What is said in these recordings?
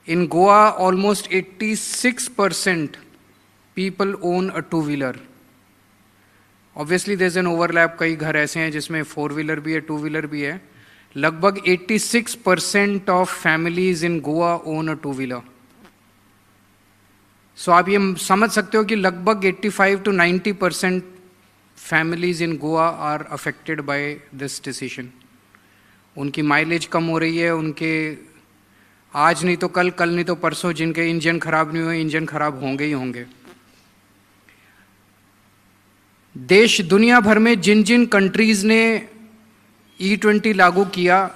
In Goa, almost 86% people own a two-wheeler. Obviously, there's an overlap. कई घर ऐसे हैं जिसमें फोर-व्हीलर भी है, टू-व्हीलर भी है. लगभग 86% of families in Goa own a two-wheeler. So आप ये समझ सकते हो कि लगभग 85 to 90% families in Goa are affected by this decision. उनकी माइलेज कम हो रही है, उनके आज नहीं तो कल, कल नहीं तो परसों जिनके इंजन खराब नहीं हुए, इंजन खराब होंगे ही होंगे. देश दुनिया भर में जिन जिन कंट्रीज ने E20 लागू किया,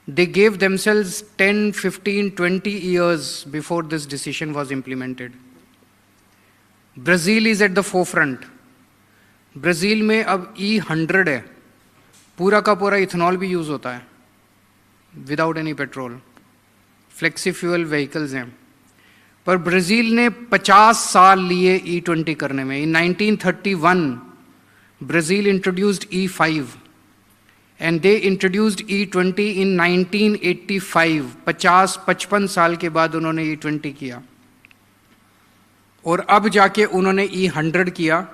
they gave themselves 10, 15, 20 years before this decision was implemented. Brazil is at the forefront. Brazil में अब E100 है, पूरा का पूरा इथेनॉल भी यूज़ होता है without any petrol. Flexi fuel vehicles हैं. पर ब्राज़ील ने 50 साल लिए E20 करने में. इन 1931 Brazil introduced E5 and they introduced E20 in 1985. 55 साल के बाद उन्होंने E20 किया और अब जाके उन्होंने E100 किया.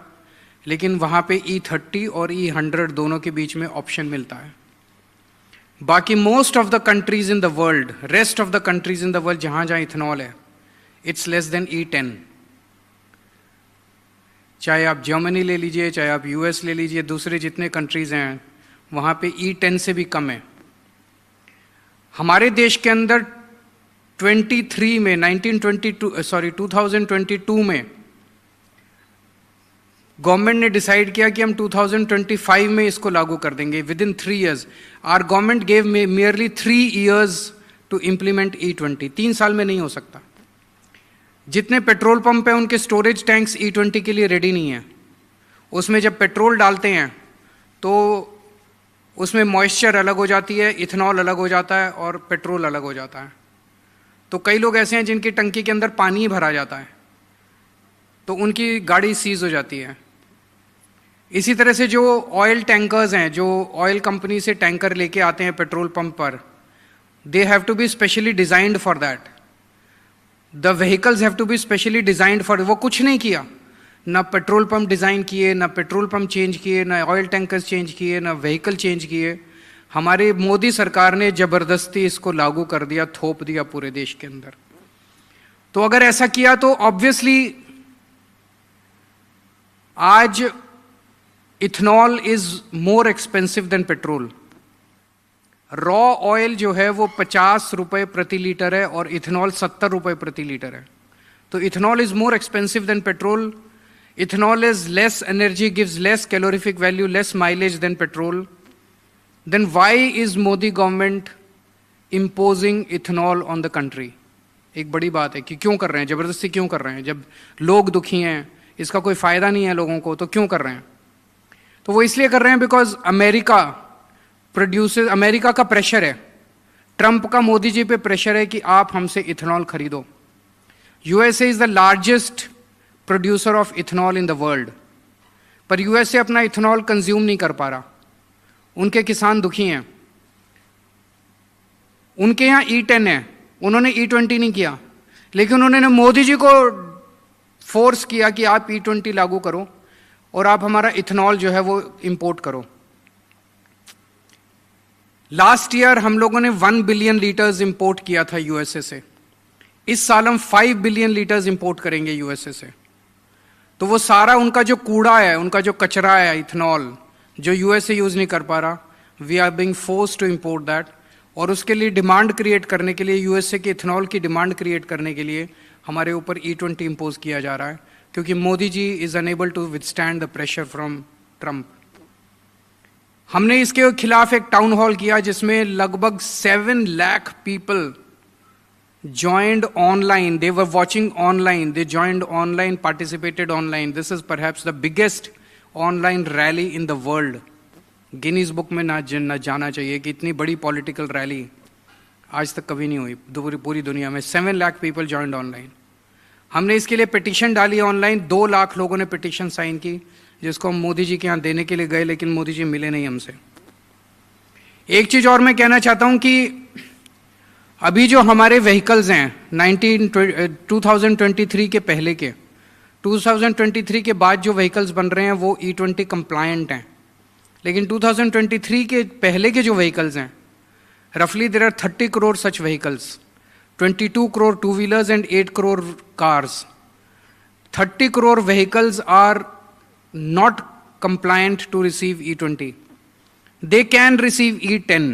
लेकिन वहाँ पे E30 और E100 दोनों के बीच में ऑप्शन मिलता है. बाकी most of the countries in the world, rest of the countries in the world जहाँ जहाँ इथेनॉल है, इट्स लेस देन E10. चाहे आप जर्मनी ले लीजिए, चाहे आप US ले लीजिए, दूसरे जितने कंट्रीज हैं वहाँ पे E10 से भी कम है. हमारे देश के अंदर 2022 में गवर्नमेंट ने डिसाइड किया कि हम 2025 में इसको लागू कर देंगे. With in 3 years. Our government gave merely 3 years to implement E20. 3 साल में नहीं हो सकता. जितने पेट्रोल पंप है उनके स्टोरेज टैंक्स E20 के लिए रेडी नहीं है. उसमें जब पेट्रोल डालते हैं तो उसमें मॉइस्चर अलग हो जाती है, इथेनॉल अलग हो जाता है और पेट्रोल अलग हो जाता है. तो कई लोग ऐसे हैं जिनकी टंकी के अंदर पानी ही भरा जाता है, तो उनकी गाड़ी सीज हो जाती है. इसी तरह से जो ऑयल टैंकर्स हैं, जो ऑयल कंपनी से टैंकर लेके आते हैं पेट्रोल पंप पर, they have to be specially designed for that. The vehicles have to be specially designed for. वो कुछ नहीं किया, ना पेट्रोल पंप डिज़ाइन किए, ना पेट्रोल पंप चेंज किए, ना ऑयल टैंकर्स चेंज किए, ना व्हीकल चेंज किए. हमारी मोदी सरकार ने ज़बरदस्ती इसको लागू कर दिया, थोप दिया पूरे देश के अंदर. तो अगर ऐसा किया तो ऑब्वियसली आज ethanol is more expensive than petrol. Raw oil जो है वो 50 रुपए प्रति लीटर है और इथेनॉल 70 रुपए प्रति लीटर है. तो ethanol is more expensive than petrol. Ethanol is less energy, gives less calorific value, less mileage than petrol. Then why is Modi government imposing ethanol on the country? एक बड़ी बात है कि क्यों कर रहे हैं, जबरदस्ती क्यों कर रहे हैं. जब लोग दुखी हैं, इसका कोई फायदा नहीं है लोगों को, तो क्यों कर रहे हैं. तो वो इसलिए कर रहे हैं बिकॉज अमेरिका का प्रेशर है, ट्रंप का मोदी जी पे प्रेशर है कि आप हमसे इथेनॉल खरीदो. USA is the largest producer of ethanol in the world. पर USA अपना इथेनॉल कंज्यूम नहीं कर पा रहा. उनके किसान दुखी हैं. उनके यहाँ E10 है, उन्होंने E20 नहीं किया, लेकिन उन्होंने मोदी जी को फोर्स किया कि आप E20 लागू करो और आप हमारा इथेनॉल जो है वो इंपोर्ट करो. लास्ट ईयर हम लोगों ने 1 बिलियन लीटर्स इंपोर्ट किया था USA से. इस साल हम 5 बिलियन लीटर्स इंपोर्ट करेंगे USA से. तो वो सारा उनका जो कूड़ा है, उनका जो कचरा है, इथेनॉल जो USA यूज नहीं कर पा रहा, we are being forced to import that. और उसके लिए डिमांड क्रिएट करने के लिए, USA के इथेनॉल की डिमांड क्रिएट करने के लिए हमारे ऊपर E20 इंपोज किया जा रहा है, क्योंकि Modi ji is unable to withstand the pressure from Trump. हमने इसके खिलाफ एक टाउन हॉल किया जिसमें लगभग 7 lakh people joined online. They were watching online. They joined online, participated online. This is perhaps the biggest online rally in the world. Guinness book में ना जाना चाहिए कि इतनी बड़ी पॉलिटिकल रैली आज तक कभी नहीं हुई पूरी दुनिया में. 7 लाख पीपल जॉइंड ऑनलाइन. हमने इसके लिए पिटीशन डाली ऑनलाइन. 2 लाख लोगों ने पिटीशन साइन की, जिसको हम मोदी जी के यहाँ देने के लिए गए, लेकिन मोदी जी मिले नहीं हमसे. एक चीज और मैं कहना चाहता हूं कि अभी जो हमारे व्हीकल्स हैं 2023 के पहले के, 2023 के बाद जो व्हीकल्स बन रहे हैं वो E20 कंप्लायंट हैं, लेकिन 2023 के पहले के जो व्हीकल्स हैं, रफली there are 30 crore such vehicles, 22 crore two wheelers and 8 crore cars. 30 crore vehicles are not compliant to receive E20. They can receive E10.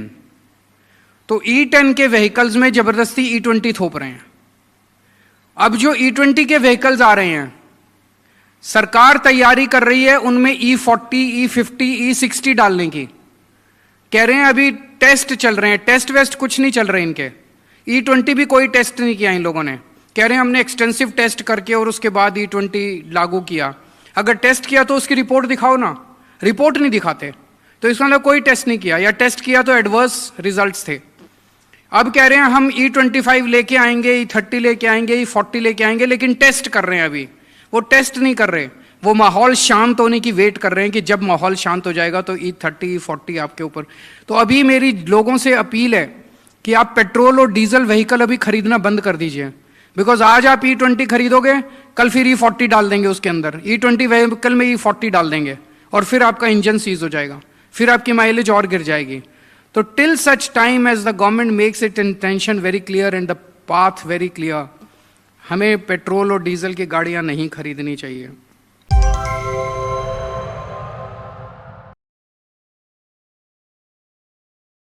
तो E10 के व्हीकल्स में जबरदस्ती E20 थोप रहे हैं. अब जो E20 के व्हीकल्स आ रहे हैं, सरकार तैयारी कर रही है उनमें E40, E50, E60 डालने की. कह रहे हैं अभी टेस्ट चल रहे हैं, टेस्ट वेस्ट कुछ नहीं चल रहे इनके. E20 भी कोई टेस्ट नहीं किया इन लोगों ने. कह रहे हैं हमने एक्सटेंसिव टेस्ट करके और उसके बाद E20 लागू किया. अगर टेस्ट किया तो उसकी रिपोर्ट दिखाओ ना. रिपोर्ट नहीं दिखाते तो इसका मतलब कोई टेस्ट नहीं किया, या टेस्ट किया तो एडवर्स रिजल्ट्स थे. अब कह रहे हैं हम E25 लेके आएंगे, E30 लेके आएंगे, E40 लेके आएंगे, लेकिन टेस्ट कर रहे हैं. अभी वो टेस्ट नहीं कर रहे, वो माहौल शांत होने की वेट कर रहे हैं कि जब माहौल शांत हो जाएगा तो E30, E40 आपके ऊपर. तो अभी मेरी लोगों से अपील है कि आप पेट्रोल और डीजल व्हीकल अभी खरीदना बंद कर दीजिए. बिकॉज आज आप E20 खरीदोगे, कल फिर E40 डाल देंगे उसके अंदर, E20 व्हीकल में E40 डाल देंगे और फिर आपका इंजन सीज हो जाएगा, फिर आपकी माइलेज और गिर जाएगी. तो till such time as the government makes it intention very clear and the path very clear, हमें पेट्रोल और डीजल की गाड़ियां नहीं खरीदनी चाहिए.